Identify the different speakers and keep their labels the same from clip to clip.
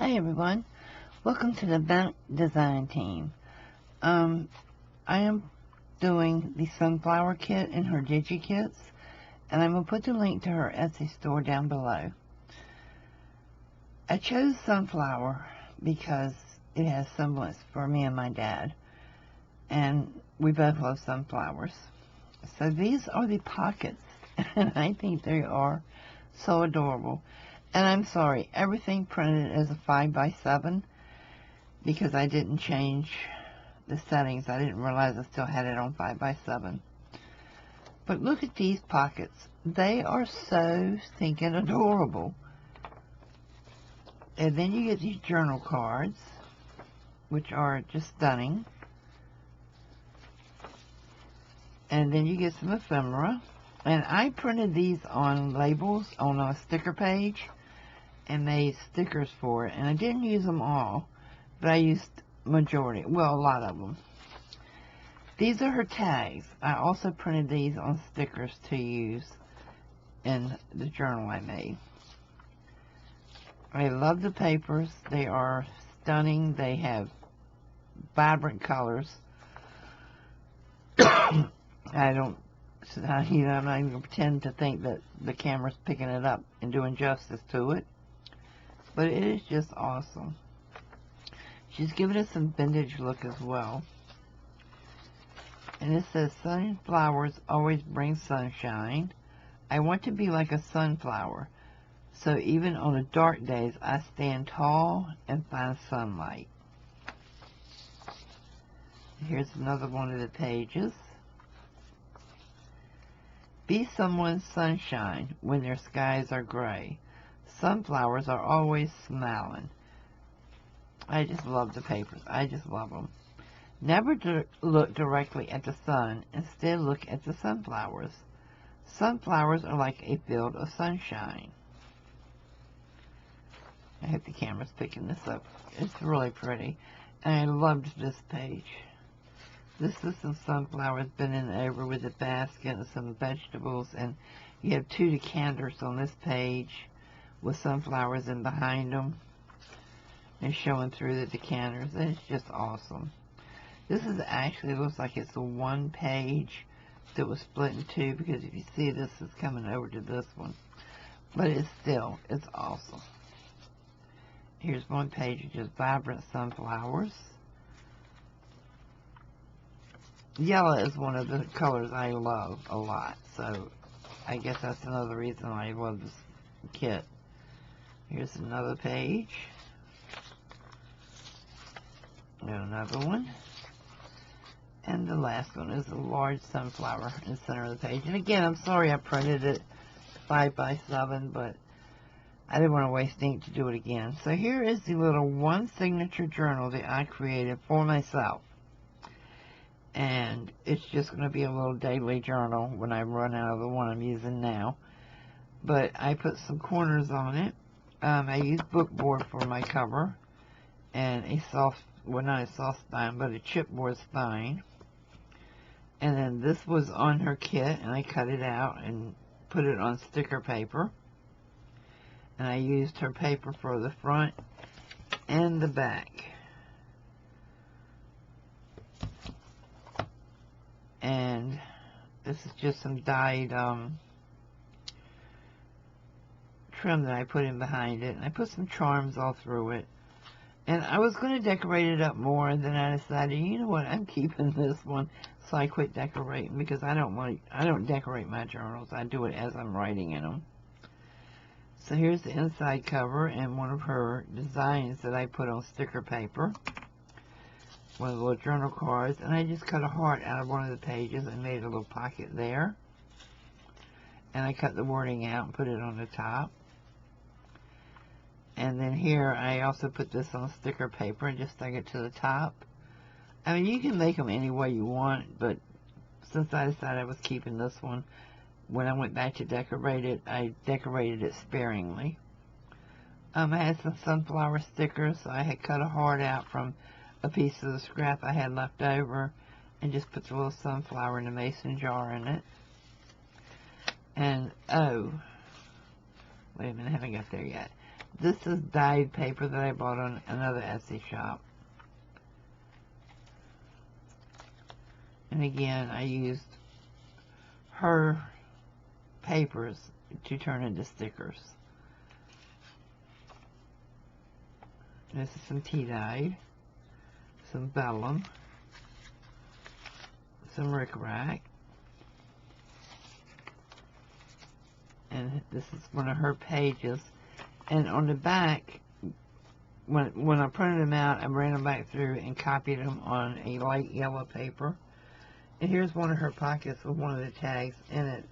Speaker 1: Hi everyone, welcome to the Bounce Design Team. I am doing the Sunflower Kit in her Digi Kits, and I'm going to put the link to her Etsy store down below. I chose Sunflower because it has semblance for me and my dad, and we both love sunflowers. So these are the pockets, and I think they are so adorable. And I'm sorry, everything printed as a 5x7 because I didn't change the settings. I didn't realize I still had it on 5x7. But look at these pockets. They are so stinking adorable. And then you get these journal cards, which are just stunning. And then you get some ephemera. And I printed these on labels on a sticker page and made stickers for it. And I didn't use them all, but I used majority, well, a lot of them. These are her tags. I also printed these on stickers to use in the journal I made. I love the papers. They are stunning. They have vibrant colors. I'm not even going to pretend to think that the camera's picking it up and doing justice to it. But it is just awesome. She's given us some vintage look as well. And it says, sunflowers always bring sunshine. I want to be like a sunflower. So even on the dark days, I stand tall and find sunlight. Here's another one of the pages. Be someone's sunshine when their skies are gray. Sunflowers are always smiling. I just love the papers. I just love them. Never look directly at the sun. Instead, look at the sunflowers. Sunflowers are like a field of sunshine. I hope the camera's picking this up. It's really pretty. And I loved this page. This is some sunflowers bending over with a basket and some vegetables. And you have two decanters on this page with sunflowers in behind them and showing through the decanters. And it's just awesome. This is actually, looks like it's a one page that was split in two, because if you see, this is coming over to this one. But it's awesome. Here's one page of just vibrant sunflowers. Yellow is one of the colors I love a lot, so I guess that's another reason I love this kit. Here's another page. And another one. And the last one is a large sunflower in the center of the page. And again, I'm sorry I printed it 5x7, but I didn't want to waste ink to do it again. So here is the little one signature journal that I created for myself. And it's just going to be a little daily journal when I run out of the one I'm using now. But I put some corners on it. I used bookboard for my cover, and a soft, well, not a soft spine, but a chipboard spine. And then this was on her kit, and I cut it out and put it on sticker paper. And I used her paper for the front and the back. And this is just some dyed trim that I put in behind it. And I put some charms all through it. And I was going to decorate it up more, and then I decided, you know what, I'm keeping this one. So I quit decorating, because I don't decorate my journals. I do it as I'm writing in them. So here's the inside cover and one of her designs that I put on sticker paper. One of the little journal cards. And I just cut a heart out of one of the pages and made a little pocket there. And I cut the wording out and put it on the top. And then here I also put this on sticker paper and just stuck it to the top. I mean, you can make them any way you want, but since I decided I was keeping this one, when I went back to decorate it, I decorated it sparingly. I had some sunflower stickers, so I had cut a heart out from a piece of the scrap I had left over and just put the little sunflower in a mason jar in it. And, oh, wait a minute, I haven't got there yet. This is dyed paper that I bought on another Etsy shop. And again, I used her papers to turn into stickers. This is some tea dye, some vellum, some rickrack, and this is one of her pages. And on the back, when I printed them out, I ran them back through and copied them on a light yellow paper. And here's one of her pockets with one of the tags in it.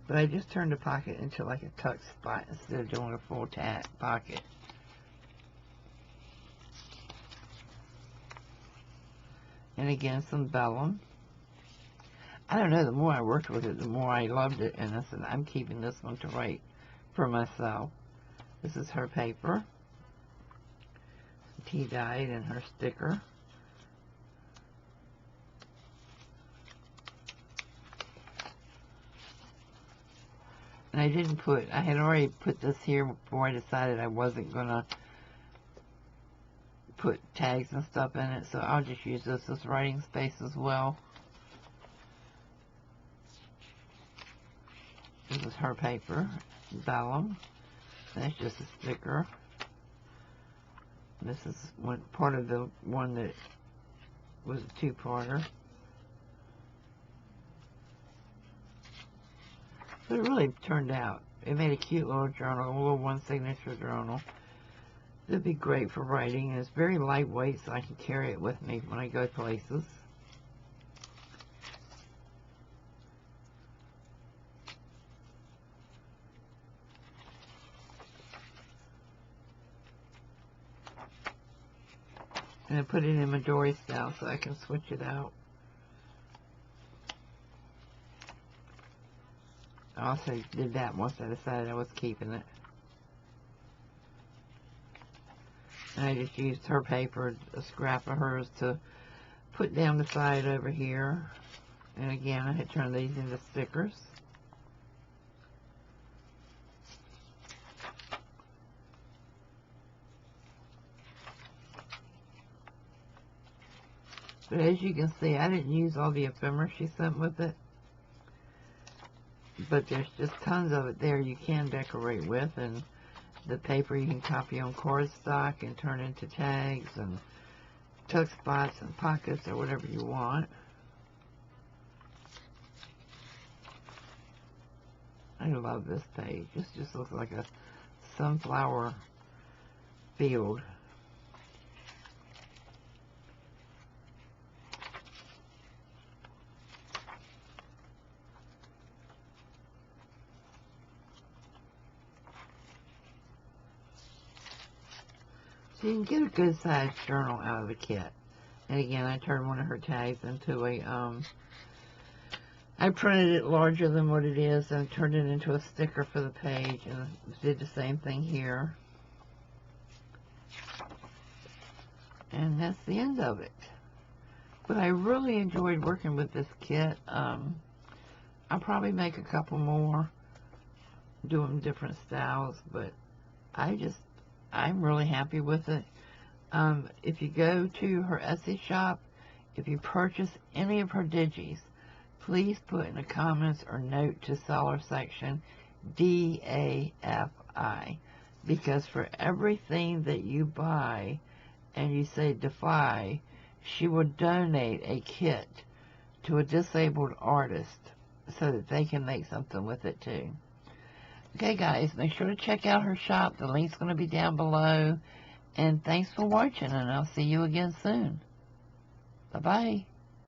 Speaker 1: But I just turned the pocket into like a tuck spot instead of doing a full tag pocket. And again, some vellum. I don't know, the more I worked with it, the more I loved it. And I said, I'm keeping this one to write for myself. This is her paper. Tea dyed and her sticker. And I had already put this here before I decided I wasn't going to put tags and stuff in it, so I'll just use this as writing space as well. This is her paper, vellum. That's just a sticker. This is part of the one that was a two-parter. But it really turned out. It made a cute little journal, a little one-signature journal. It'd be great for writing, and it's very lightweight, so I can carry it with me when I go places. And I put it in Midori style so I can switch it out. I also did that once I decided I was keeping it. And I just used her paper, a scrap of hers, to put down the side over here. And again, I had turned these into stickers. But as you can see, I didn't use all the ephemera she sent with it. But there's just tons of it there you can decorate with, and the paper you can copy on cardstock and turn into tags and tuck spots and pockets or whatever you want. I love this page. This just looks like a sunflower field. So you can get a good sized journal out of the kit. And again, I turned one of her tags into a, I printed it larger than what it is and turned it into a sticker for the page, and did the same thing here. And that's the end of it. But I really enjoyed working with this kit. I'll probably make a couple more, do them different styles, but I'm really happy with it. If you go to her Etsy shop, if you purchase any of her digis, please put in the comments or note to seller section DAFI, because for everything that you buy and you say DEFI, she will donate a kit to a disabled artist so that they can make something with it too. Okay, guys, make sure to check out her shop. The link's going to be down below. And thanks for watching, and I'll see you again soon. Bye-bye.